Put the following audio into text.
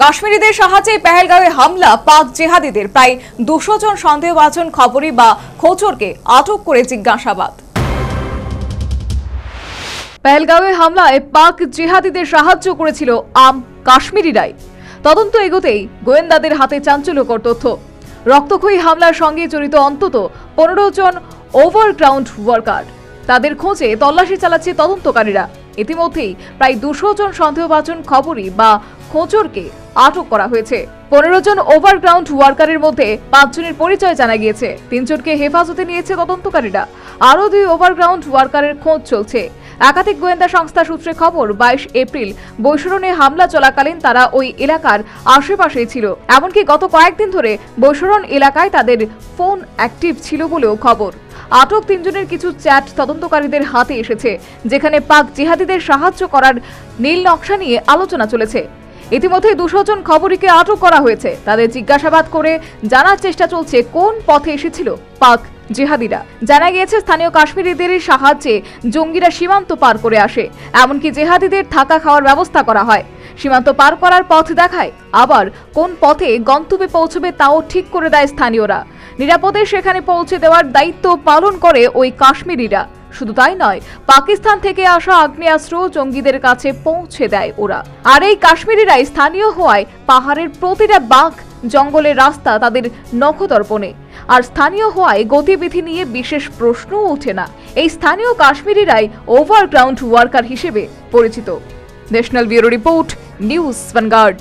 কাশ্মীরিদের সাহায্যে পেহেলগাঁওয়ে হামলা পাক জেহাদিদের প্রায় 200 জন সন্দেহভাজন খবরি বা খোঁচরকে আটক করে জিজ্ঞাসাবাদ। পেহেলগাঁওয়ে হামলায় পাক জেহাদিদের সাহায্য করেছিল কাশ্মীরিরাই। তদন্ত এগোতেই গোয়েন্দাদের হাতে চাঞ্চল্যকর তথ্য। রক্তক্ষয়ী হামলার সঙ্গে জড়িত অন্তত 15 জন ওভারগ্রাউন্ড ওয়ার্কার। তাদের খোঁজে তল্লাশি চালাচ্ছে তদন্তকারীরা। ইতিমধ্যেই প্রায় 200 জন সন্দেহভাজন খবরি বা খোঁচরকে আটক করা হয়েছে। 15 জন ওভারগ্রাউন্ড ওয়ার্কারের মধ্যে 5 জনের পরিচয় জানা গিয়েছে। 3 জনকে হেফাজতে নিয়েছে তদন্তকারীরা। আরও 2 ওভারগ্রাউন্ড ওয়ার্কারের খোঁজ চলছে। একাধিক গোয়েন্দা সংস্থা সূত্রে খবর, 22 এপ্রিল বৈশরণে হামলা চলাকালীন তারা ওই এলাকার আশেপাশেই ছিল। এমনকি গত কয়েকদিন ধরে বৈশরণ এলাকায় তাদের ফোন অ্যাক্টিভ ছিল বলেও খবর। আটক 3 জনের কিছু চ্যাট তদন্তকারীদের হাতে এসেছে, যেখানে পাক জিহাদিদের সাহায্য করার নীল নকশা নিয়ে আলোচনা চলেছে। ইতিমধ্যে 200 জন খবরিকে আটক করা হয়েছে। তাদের জিজ্ঞাসাবাদ করে জানার চেষ্টা চলছে কোন পথে এসেছিল পাক জিহাদিরা। জানা গিয়েছে স্থানীয় কাশ্মীরিদের সাহায্যে জঙ্গিরা সীমান্ত পার করে আসে। এমনকি জিহাদিদের থাকা খাওয়ার ব্যবস্থা করা হয়। সীমান্ত পার করার পথ দেখায়, আবার কোন পথে গন্তব্যে পৌঁছবে তাও ঠিক করে দেয় স্থানীয়রা। নিরাপদে সেখানে পৌঁছে দেওয়ার দায়িত্ব পালন করে ওই কাশ্মীরিরা। শুধু তাই নয়, পাকিস্তান থেকে আসা আগ্নেয়াস্ত্র জঙ্গিদের কাছে পৌঁছে দেয় ওরা। আর এই কাশ্মীরিরাই স্থানীয় হওয়ায় পাহাড়ের প্রতিটা বাঁক জঙ্গলের রাস্তা তাদের নখদর্পণে। আর স্থানীয় হওয়ায় গতিবিধি নিয়ে বিশেষ প্রশ্নও ওঠে না। এই স্থানীয় কাশ্মীরিরাই ওভারগ্রাউন্ড ওয়ার্কার হিসেবে পরিচিত। National bureau report, news vanguard.